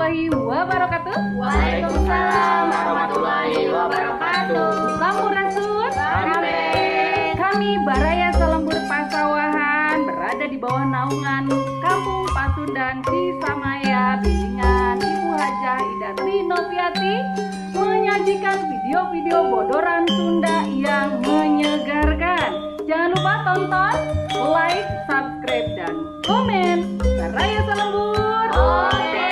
warahmatullahi wabarakatuh. Waalaikumsalam warahmatullahi wabarakatuh. Sampurasun. Kami Baraya Selembur Pasawahan berada di bawah naungan Kampung Pasundan Cisamaya, bimbingan Ibu Hajah Ida Trinoviati, menyajikan video-video bodoran Sunda yang menyegarkan. Jangan lupa tonton, like, subscribe, dan komen. Baraya Selembur. Oke.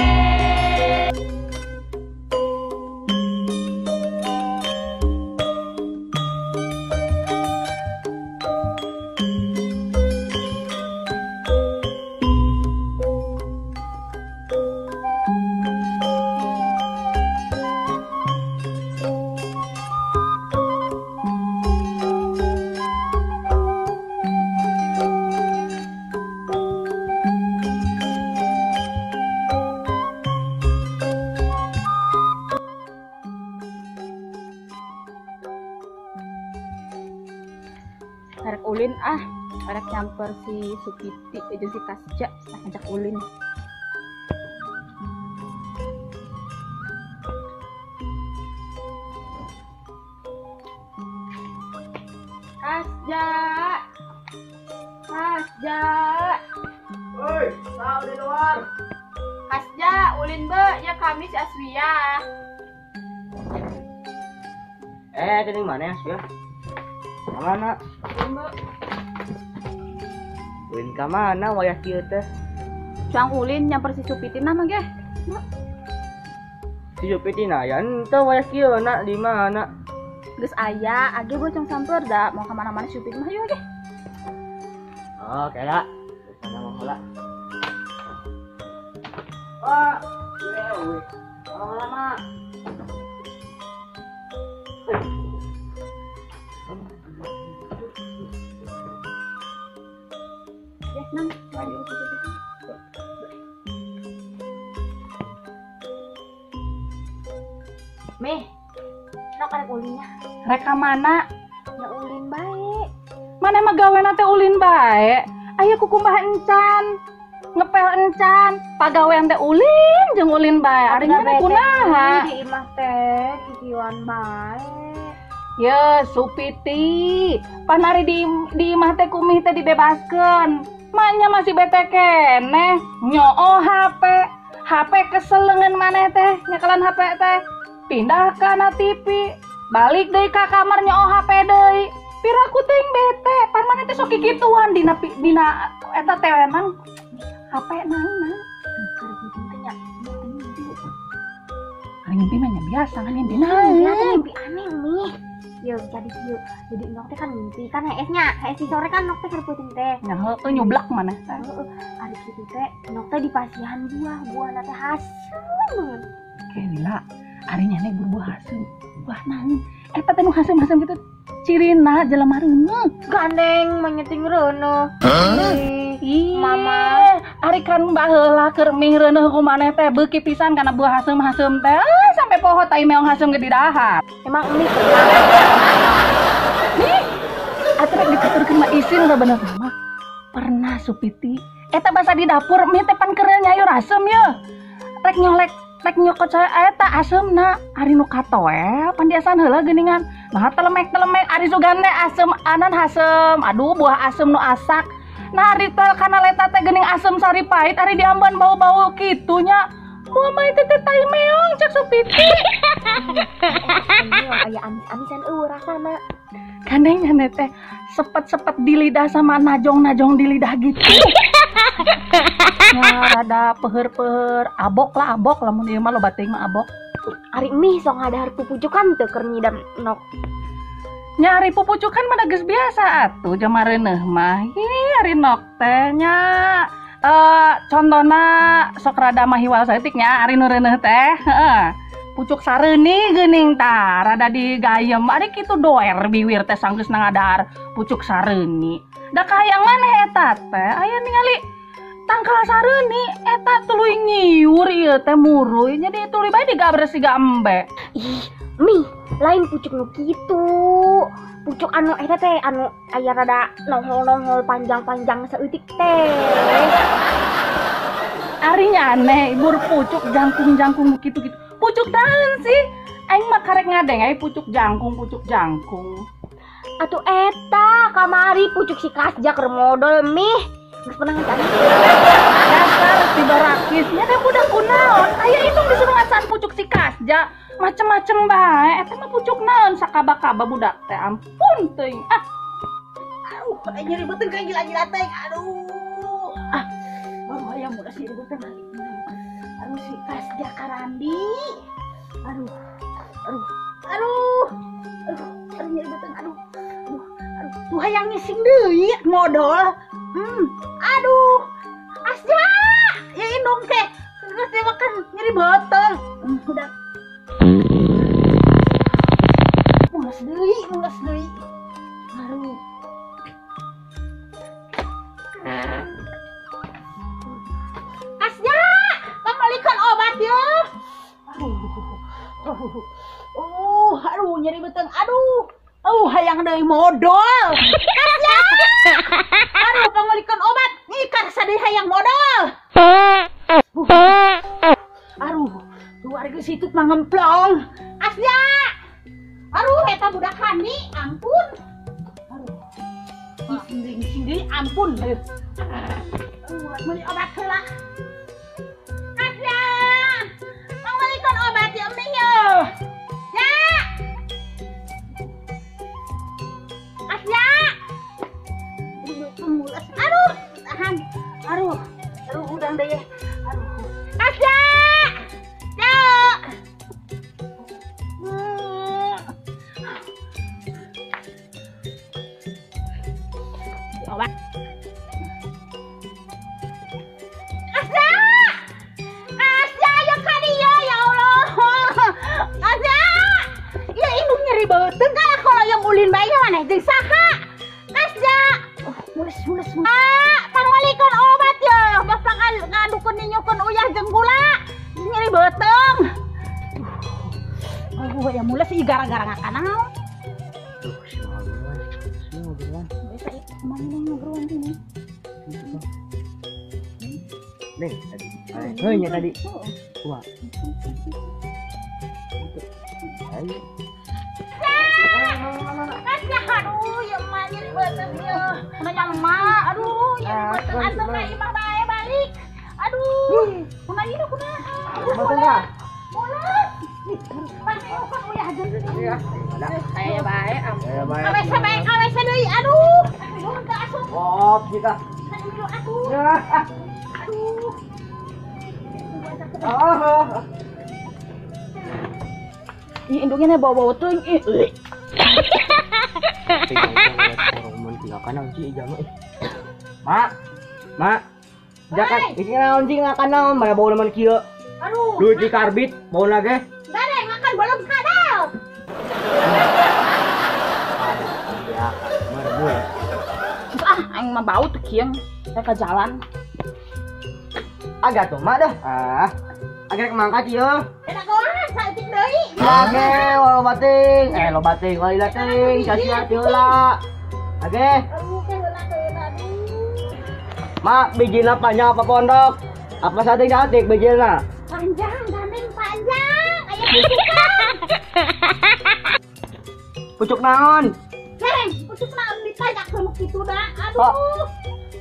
Arek ulin arek nyamper si Sukiti jeung si Kasja ajak ulin. Kasja. Woi, tahu di luar. Kasja, ulin be, ya kami si Aswia. Dari mana ya, Sya? Mana? Ulin ka mana wayah kieu teh? Cuang ulin nyamper si Supiti mah ge. Si Jupitina ya ente wayah kieu na di mana? Geus aya, age bocong samper da mau ka mana-mana si Supiti mah yeuh ge. Oh, kela. Sana mah heula. Wah, weh. Lama-lama. Nang, Meh, nok arek ulinnya. rek mana? Ya ulin baik. Mana mah gaweana teh ulin bae. Aya kukumbah encan, ngepel encan, pagawean teh ulin jeung ulin bae. Ari mah kunaha? Di imah teh kikieuan baik. Ya, Supiti. Panari di imah teh kumih teh dibebaskeun. Maknya masih bete keneh, nyoo HP keselengan maneh teh, nyekelan HP teh, pindah kana TV, balik deui ka kamar nyoo HP deui. Piraku teh bete, pan maneh teh sok kikituan dina eta tewenan HP nana. Ari ngimpi mah nya biasa kan ngimpi Mimpi aneh nih. Yuk jadi nok teh kan mimpi kan esnya si sore kan nok teh keur peuting teh. nya heueuh nyublak maneh teh. Ari kitu teh nok teh di pasihan buah teh hasil banget. Gila, ari nya berbuah hasem. Buah naon? Eta teh nu hasem-hasem kitu cirina jelema reuneuh. Gandeng menyeting reuneuh. Ih, Mama. ari kan baheula keur ming reuneuh ku maneh teh beuki pisan kana buah hasem-hasem teh. Sampai poho tai meong hasem ge di dahar. Emang ini Nih, atuh rek dituturkeun mah isin da bener mah. Pernah Supiti, eta basa di dapur mie teh pan keur nyayur asem ye. Rek nyokot saya eta asemna, ari nu katoel pan diasan heula geuningan. Nah telemek ari sugan teh asem anan hasem. Aduh buah asem nu asak. Nah ari teh kana leta teh geuning asem sari pahit ari diamban bau-bau kitunya. Moal mah teh tai meong cek Supiti. aya amis-amisan rasana. Kandengnya teh sepet-sepet di lidah sama najong-najong di lidah gitu. Ya rada peher-peher, abok lah mun ieu mah loba teuing mah abok. Ari mih sok ngadahar pupucukan teu keur nyidam nok. Nyari pupucukan mah geus biasa atuh jama reuneuh mah. Hi ari nok teh nya contona sok rada mahiwal saeutik nya ari nu reuneuh teh. Heeh. Pucuk sareuni geuning tah rada digayem ari kitu doer biwir teh sanggeus nangadahar pucuk sareuni. Da kahayang maneh eta teh aya ningali tangkal sareuni eta tuluy nyiur ieu teh muruy jadi tuluy bae digabres siga embe. Ih, mih lain pucuk nu kitu. Pucuk anu eta teh anu aya rada nongol-nongol panjang-panjang saeutik teh. Arinya aneh, bur pucuk jangkung gitu. Pucuk daun sih. Aing mah karek ngadeng ai pucuk jangkung. Atuh eta kamari pucuk si Kasja keur modal mih. Geus pernah ngecari. Dasar si barakisnya teh budak kunaon. Aya itu disuruh ngacan pucuk si Kasja. Macem-macem bae eta mah pucuk naon sakaba-kaba budak teh. Ampun teuing. Aduh, nyeri beuteung ka gila-gila teh. Aduh. Baru aya muda si beuteung. Aduh si Kasja Karandi. Aduh. Nyeri beuteung. Aduh. Tuh hayang ngising deui modal. Aduh. Asja. Ya indung teh. Geus teh makan nyeri beuteung. Udah. Mulas deui. Aduh. Asja, pamalikan obat ya. Aduh, nyeri beuteung. Aduh, hayang deui modal. Asja. Aduh, pamalikan obat. Ngikar sadeu hayang modal. Aduh, luar geus situ mah ngemplong. Asja. Aduh, eta budak Hani, ampun. Aduh. Ngising deui, ampun. Beli obat heula. Asya. Pamalikan obat ya Emi ya. Ya. Asya. Mulas. Aduh, tahan. Aduh, udang deh. Aduh. Asya. Ya. Obat. Asya ya kadieu ya Allah. Asya. Ya indung nyeri beuteung ka kalau yang ulin bae maneh jeung saha? Asya. Mules. Pangwalikon obat ya. Bapak ngadukeun nyukeun uyah jeung gula. Nyeri beuteung. Aduh ya mules ieu gara-gara ngakanaon. Bisa kemana ngobrol ini? Nih tadi. Heunya tadi. Wah. Ayo. Asya, aduh ya mah nyeri beuteung ya. Kumaha mah? Aduh, nyeri beuteung atuh mah imah bae balik. Aduh. Kumaha ieu kumaha? Beuteung ka? Mules. Pasti ukun uyah jeung. Iya. Aya bae Awes deui. Aduh. Nuhun teh asup. Oh, kita. Aduh. Ya. Aduh. Ih indungnya nih bau-bau teuing. Mak. Jangan isi naon sih ngakan naon mana bau lemon kieu. Aduh. Duit di karbit bau lagi. Gareng makan belum kadal. Ya, merbul. Aing mah bau tuh kieu. Teh ka jalan. Agak tuh mak dah. Agak mangkat kieu. Eta goan saeutik deui. Lage lo bating. Lo bating kali lating. Sia-sia heula. Age. Aduh, heula. Mak, bijina panjang apa pondok? Apa satik-satik bijina? Panjang, gandeng panjang. Aya pucukan. Pucuk naon? Gareng, pucuk naon ditajak sama kitu da. Oh. Aduh.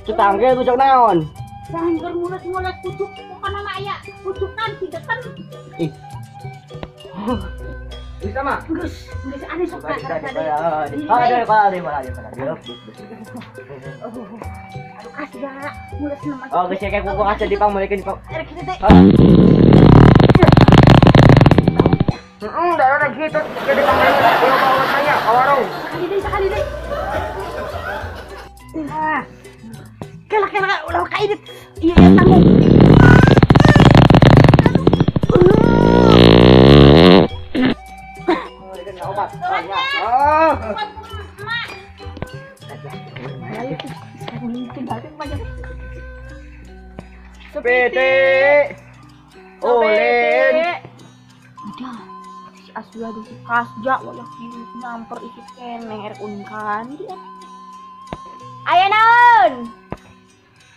Cutangke pucuk naon? Jangan bermulut-mulut pucuk. Pokoknya mah aya pucukan sideken. Ih. Bisa mah? Geus aneh sok Ada. Aduh, Kasja, mules nemen. Oh, geus kayak kuku kaca dipang balikin dipang. Erek kitu teh. Udah gitu. Jadi panggilan dia bawa tanya ke warung. Sekali deh. Kela ulah kaidit. Iya tanggung. Obat. PT Oleh. Udah. Si Asya di Kasja walah kieu nyamper itu keneh erek unkan dia. Aya naon?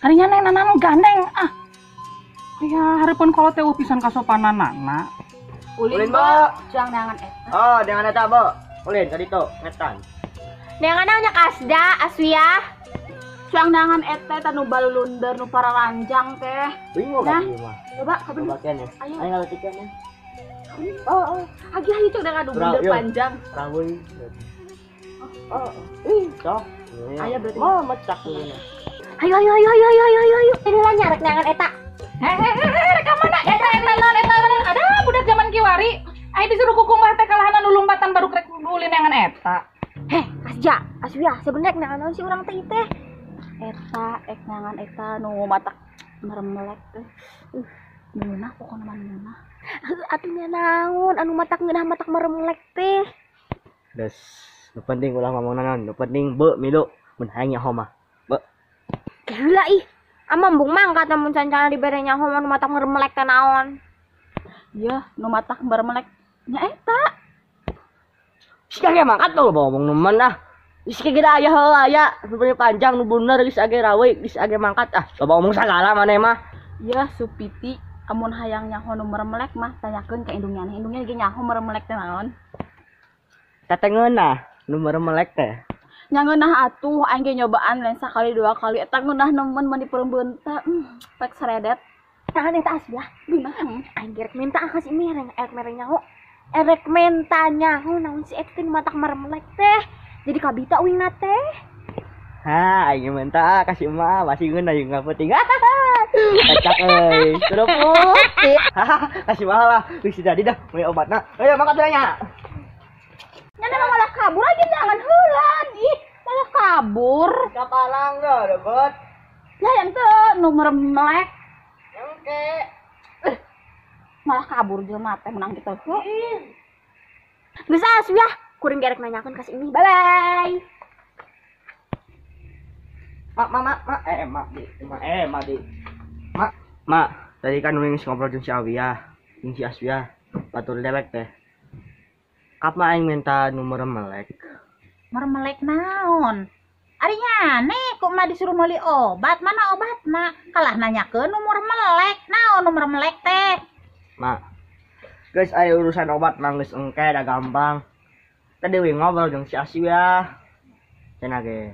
Harinya neng nanam gandeng. Ya, hareupeun kalau teh pisan kasopananana. Ulin, Bo. Cuang neangan eta. Oh, dengan eta, Bo. Ulin ka ditu, ngetan. Neangan nya Kasda, Aswia. Cuang neangan eta tanu balulunder nu pararanjang teh. Bingung Nah. ka ieu mah. Coba kabeh. Coba kene. Ayo. Ayo ngaletikan ya. Oh. Agi ayo cuk dengan bunder Iya. panjang. Rawuy. Oh. Ih, sok. Ayo berarti. Oh, mecak ini. Ayo. Ini lah nyarek neangan eta. Hehehe, ka mana? Eta non. Ada budak zaman kiwari. Ai disuruh kukumbah teh kalahanan nu lompatan baru krek ulin dengan eta. Heh, Kasja, Aswia, sebenarnya neangan si urang teh teh. Eta ek neangan eta nu matak meremelek teh. Meunah pokona mah meunah. Atuh nya naon anu matak ngeunah matak meremelek teh. Des, nu penting ulah ngomong naon, nu penting beu milu mun hayang nyaho mah. Beu. Gila ih. Amambung mangkat namun cancana dibere nyaho anu matak meremelek teh naon. Iya, nu matak meremelek nya eta. Sikage mangkat lo ngomong nemen ah. Sikage da aya heula aya, nu panjang nu bener geus age rawe, geus age mangkat ah. Coba ngomong sagala maneh mah. Iya, Supiti amun hayang nyaho nu meremelek mah tanyakeun ka indungnya. Indungnya ge nyaho meremelek teh naon? Tetengeunah nu meremelek teh. Nya ngeunah atuh aing ge nyobaan lain sakali dua kali eta ngeunah nemen mani perembeun teh. Pek seredet. Tangan eta Aswia. Beunah. Aing gerek minta ka si Mireng, mereng nyaho. Erek minta nyaho naon si eta teh nu matak meremelek teh. Jadi kabita uingna teh. Ha, aing minta kasih mah masih ngeunah yang penting. Kacak euy, sudah putih. Kasih mah lah, geus jadi dah, mulai obatna. Ayo mangkat we nya. Nya malah kabur lagi jangan heulan. Ih, malah kabur. Kapalang dah, debet. Lah yang teu nu meremelek Engke. malah kabur jelema teh menang gitu. Geus Aswia, kuring gerek nanyakeun ka si ini. Bye bye. Mak, di. Mak, tadi kan nulis ngobrol jeung si Awia, jeung si Aswia, batur dewek teh. Kap mah aing minta nomor melek. Meremelek naon? Ari nyane kok mah disuruh meuli obat, mana obatna? Kalah nanyakeun nomor melek. Naon nomor melek teh? Mak, guys, ayo urusan obat mah geus engke da gampang. Tadi we ngobrol jeung si Aswia. Cenah ge.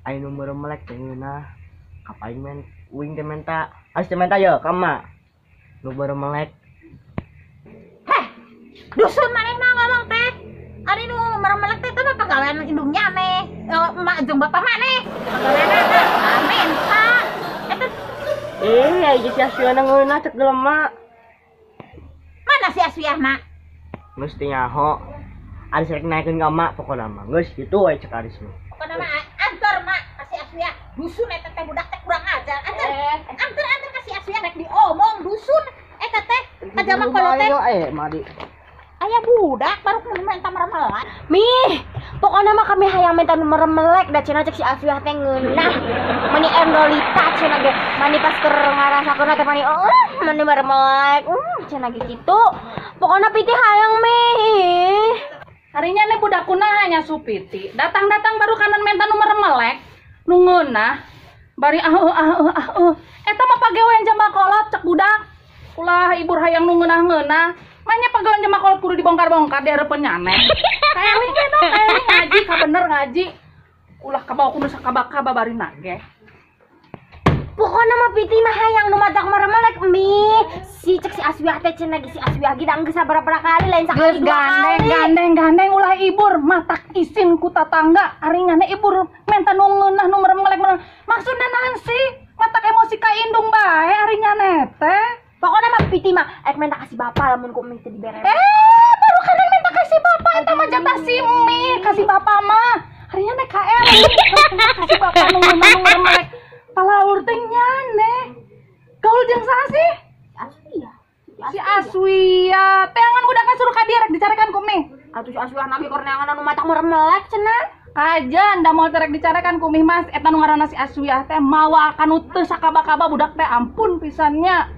Ayo nomor melek teh ngeunah. Kap aing men uing teh minta. Ais teh minta ye ka mak. Nomor melek. Dusun maneh mah ngomong teh. Ari nu meremelek teh mah pagawean indungnya meh. Emak jeung bapak maneh. Pagaweanna amin, Pak. Eta Aya si Aswia ngeunah cek dalam mak. mana si Aswiahna? Geus teh nyaho. Aris rek naikeun ka mak pokona mah. Geus kitu we cek Aris mah. Pokona mah antar mak ka si Aswiah. Dusun eta teh budak teh kurang ajar. Antar ka si Aswiah rek diomong dusun eta teh. Kajalma kalau teh Madi. aya budak baru minta meremelek. Mih, pokoknya mah kami hayang minta nomor melek da cenah cek si Aswia teh ngeunah. Mani endolita cenah ge. Mani pas keur ngarasakeun teh mani mani meremelek. Cenah ge kitu. Pokoknya piti hayang mih. Harinya nih budak kunaha nya Supiti. Datang-datang baru kanan minta nomor melek. Nu ngeunah. Bari eta mah pagewean jamba kolot cek budak. Ulah ibu hayang nu ngeunah-ngeunah. Manya pagawean jamba kolot kudu dibongkar-bongkar di hareupeun nyane. Kaeling we no, kaeling ngaji ka bener ngaji. Ulah kabawa kudu sakabaka babarina ge. Pokoknya mah piti mah hayang nu matak meremelek mih. Si cek si Aswia teh cenah ge si Aswia ge da geus sabaraha kali lain sakali dua kali. Gandeng ulah ibur matak isin ku tatangga. Ari ngane ibur menta nu ngeunah nu meremelek. Maksudna naon sih? Matak emosi ka indung bae ari nyane teh. Pokoknya mah piti mah ek minta kasih bapak lamun ku mih teh dibere. Baru kan minta kasih bapak eta mah jatah si Mi, kasih bapak mah. Harinya nek KR kasih bapak nu melek. Palaur teh nyane. Gaul jeung saha sih? Aswia. Si Aswia. Teh angan budakna suruh ka dia rek dicarekan ku Mi. Atuh si Aswia nami korneangan anu matak meremelek cenah. Kajan da mau terek dicarekan ku Mi Mas eta nu ngaranna si Aswia teh mawa kanu teu sakaba-kaba budak teh ampun pisannya.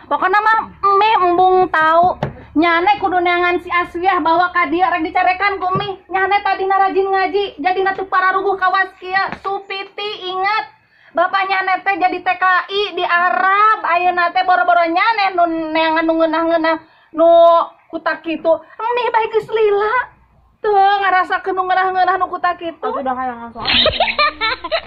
Pokoknya mah Mi embung tahu nyane kudu neangan si Aswia bawa ka dia rek dicarekan ku Mi. Nyane tadi rajin ngaji jadi teu pararuguh kawas kieu. Supiti ingat bapaknya nete jadi TKI di Arab. Ayeuna teh boro-boronya nu neangan nu ngeunah-ngeunah nu kutak kitu. Nih bae geus lila. Tuh ngarasakeun nu ngeunah-ngeunah nu kutak kitu. Tapi udah kayak langsung.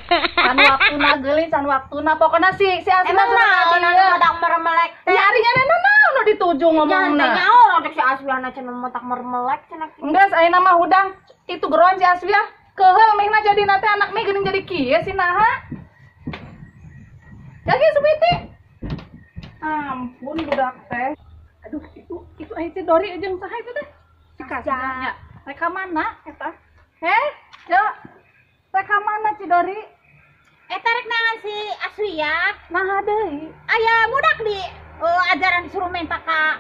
Can waktuna geulis, can waktuna pokona si Asma Emang naon anu badak meremelek teh? Ya ari nya naon nu dituju ngomongna. Jangan nyaho rek si Aswiana cenah metak meremelek cenah. Enggeus ayeuna mah hudang itu geroan si Aswia. Keheul mihna jadi nate anak mih geuning jadi kieu si naha. Lagi Supiti. Ampun budak teh. Aduh itu teh Dori jeung saha itu teh? Kasanya. Reka mana eta? Yo. Reka mana Cidori? Eta rek naon si Aswia? Naha deui? Aya budak di ajaran disuruh minta ka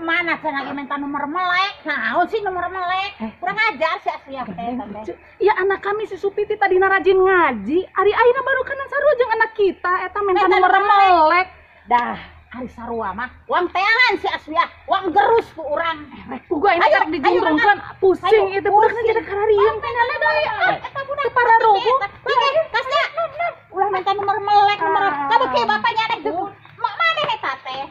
mana cenah ge minta nomor melek. Naon sih nomor melek? Kurang ajar si Aswia teh. Ya anak kami si Supiti tadi rajin ngaji. Ari ayeuna baru kana sarua jeung anak kita eta minta nomor melek. Dah, hari sarua mah uang teangan si Aswia, uang gerus ku urang. Uga ini karek dijungrungkeun pusing itu budakna jadi kararieun teh nana deui. Eta budak Para rugu. Oke, kasnya. Ulah minta nomor melek nomor. Kamu ke bapaknya rek jeung mak maneh eta teh.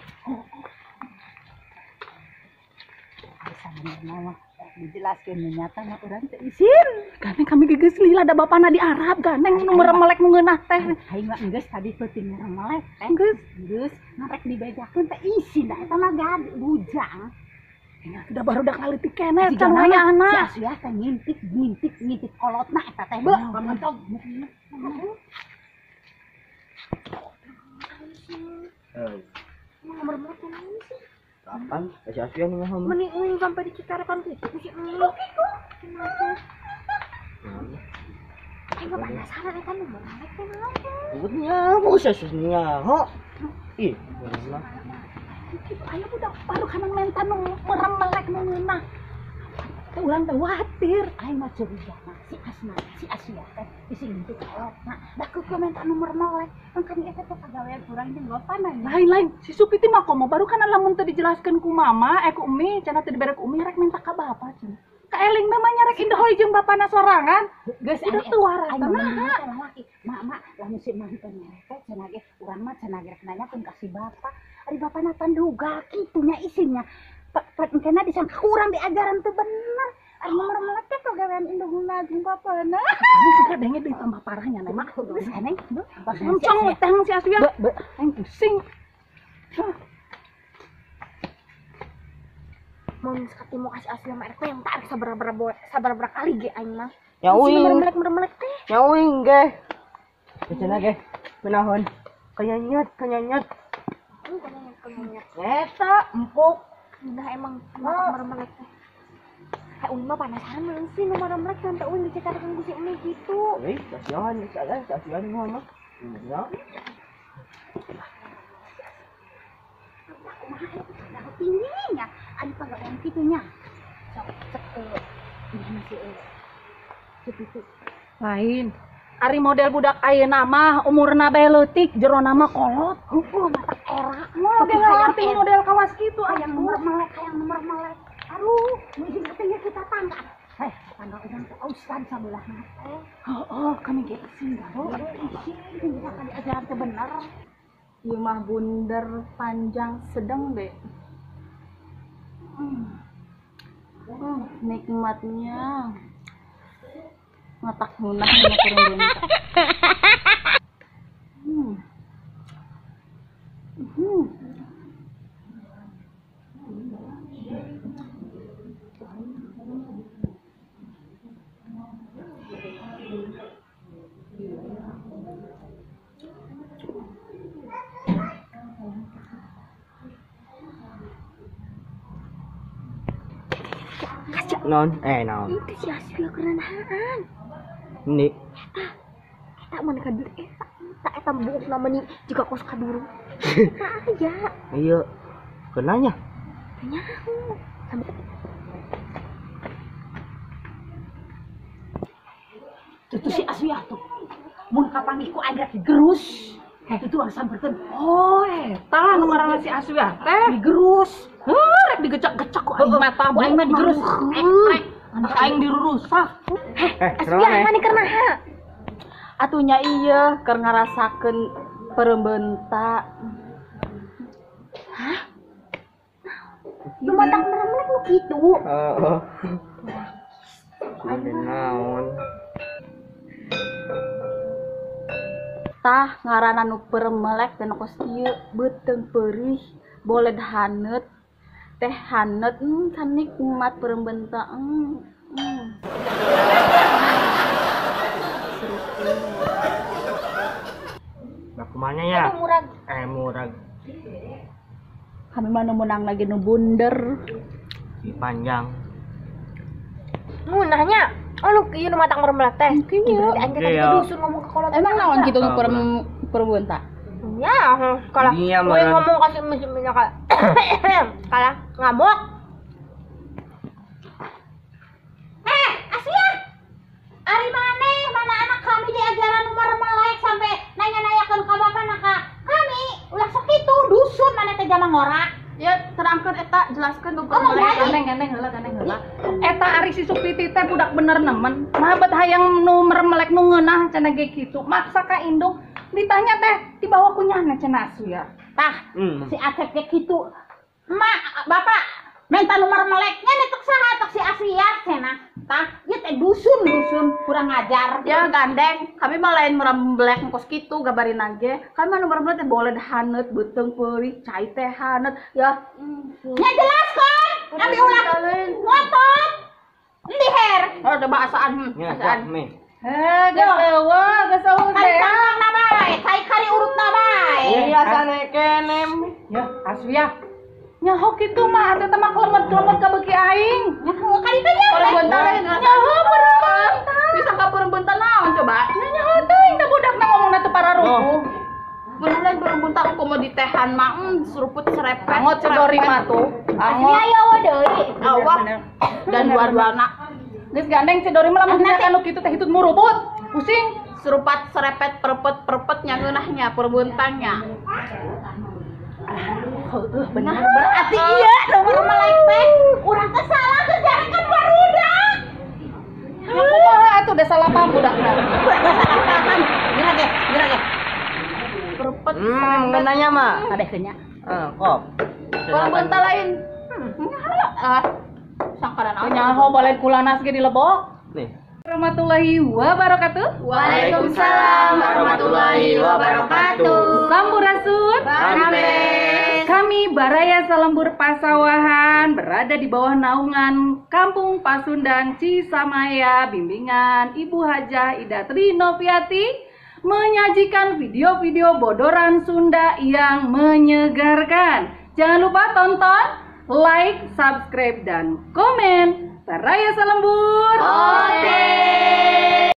Dijelaskeun nyata mah urang teh isin. Gandeng kami geus lila da bapana di Arab gandeng nu melek nu ngeunah teh. Aing mah geus tadi peuting meremelek teh. Geus Ngarek dibejakeun teh isin da eta mah gade bujang. udah baru dak ngalitik keneh can aya anak. Si Aswia teh ngintip kolotna eta teh. Beuh, pamantog. Nomor melek naon sih? Kapan? Si Aswia nih ngomong. Mending sampai di Citarepan gitu. Si melek itu. Ayo penasaran eta nomor melek teh naon? Sebutnya, bosnya, ho. Ih, bener. Ayo budak baru kana menta nu meremelek nu ngeunah. Teh urang teh khawatir. Aing mah curiga mah si Aswia teh isi ngintip kolotna. Da ku komentar nomor melek. Kan eta teh pagawean urang jeung bapana. Lain si Supiti mah komo baru kana lamun teu dijelaskeun ku mama ku Umi cenah teu dibere ku Umi rek minta ka bapa cenah. Kaeling memangnya rek indah heuy jeung bapana sorangan. Geus Udah tua rasa nah. Mak lamun si manten teh cenah ge urang mah cenah ge rek nanyakeun ka si bapa. Ari bapana tanduga kitunya isinya. Kena disangka urang diajaran teu bener. Ari nomor melek teh pagawean indungna jeung bapana. Kamu suka denge deui tambah parahnya nih mak. Geus aneh. Moncong utang si Aswia. Aing pusing. Mau ketemu kasih Aswia mah rek yang tak sabar kali ge aing mah. Ya uing. Mermelek teh. Ya uing ge. Cenah ge. Kunaon? Kanyanyat. Eta empuk. Udah emang mermelek teh. Uing mah penasaran meureun sih nomor mermelek sampai uing dicetakeun ku si Umi gitu. Wih, kasihan si Aswia nih ngomong. Ya. Nah, tingginya ada pagawean kitunya. Sok seperti Lain. Ari model budak ayeuna mah umurna bae leutik, jerona mah kolot. mata erak. Model ngerti model kawas kitu aya nomor melek. Aduh, mungkin katanya kita tangga. Tangga urang teh ustad sabelah mah teh. Oh, kami ge isin garo. Isin bisa kan diajaran teh bener. Ieu mah bunder panjang sedang deh. Nikmatnya ngatak munah sama kurang bunyi. Non, naon. Itu si Aswia kerenahan. Ini. Eta mana kadir eta buuk namanya juga kos kaduru. Aja. Iya. Kenanya? Nyaho. Itu si Aswia tuh. Mun kapan iku aja digerus. Itu orang samperkeun. Oh, eta nu ngaranna si Aswia teh. Digerus. Rek digecak-gecak ku aing mata Aing mah digerus. Anak aing dirurusak. Aswia mana kerenahan? atunya iya keur ngarasakeun perembeunta. Hah? Nu matak merem-merem nu kitu. Heeh. Kudu naon? Tah ngaranna nu peremelek teh nu kos kieu beuteung peurih, boleh haneut. Teh haneut can nikmat perembeunta. Nah, kumanya ya? Murag. Murag. Kami mah nu meunang lagi nu bunder. Panjang. Munahnya, lu ieu nu matang merem teh. Kieu. Anjir Iya. tadi dusun ngomong ke kolot. Emang naon kitu Tahu, perembeunta? Ya, kalau Iya, gue Bang. ngomong kasih mesinnya kalah ngamuk. Asia, ari maneh mana anak kami diajaran nomor melek sampai nanya-nanyakan ka bapak naka kami ulah sakitu dusun mana teh jamang ora. Ya terangkeun eta jelaskeun nu Ngomong bae. Gandeng heula. Eta ari si Supiti teh budak bener nemen. Mahabat hayang nu mermelek nu ngeunah cenah ge kitu. Maksa ka indung ditanya teh dibawa ku nyana cenah asu ya. Tah, si Acep ge kitu. Mak, bapak minta nomor meleknya nih tek saha tek si Asia cenah. Tah, ieu teh dusun kurang ngajar. Ya gandeng, kami mah lain merembelek kos kitu gabarina ge. Kami mah nu merembelek teh boleh haneut beuteung peurih, cai teh haneut ya. Nya jelaskan, kami ulah ngotot. Endi her? Oh, ada bahasaan. Ya, Bahasaan. me. Geus eueuh Kari teh. kangkangna bae, kari urutna bae. Iya sane kene. Ya, asu ya. Nyaho kitu mah atuh teh mah klemet-klemet ka beuki aing. Kali teh nya. Perembeunta lain. Nyaho perembeunta. Bisa ka perembeunta naon coba? Nyaho teuing da budakna ngomongna teu pararupuh. Bener lain perembeunta aku mau ditehan mah seruput serepet. Angot cedori mah tuh. Asli aya we deui. Awak dan dua-duana. Geus gandeng cedori mah lamun dina anu kitu teh hitut muruput. Pusing. Serupat serepet perpet nya ngeunahnya perbeuntannya. Bener berarti iya nomor melek teh urang teh salah geus jarekan barudak. Ya kumaha atuh da salah paham budakna. Gila ge. Perpet Ngenanya mah. kadehnya. Kop. Perbeunta lain. Sangkaran naon? Nyaho balen kulanas ge dilebok. Nih. Warahmatullahi wabarakatuh. Waalaikumsalam warahmatullahi wabarakatuh. Sampurasun. Rame. Kami Baraya Salembur Pasawahan berada di bawah naungan Kampung Pasundan Cisamaya, bimbingan Ibu Hajah Ida Tri Noviati, menyajikan video-video bodoran Sunda yang menyegarkan. Jangan lupa tonton, like, subscribe, dan komen. Baraya Salembur. Oke.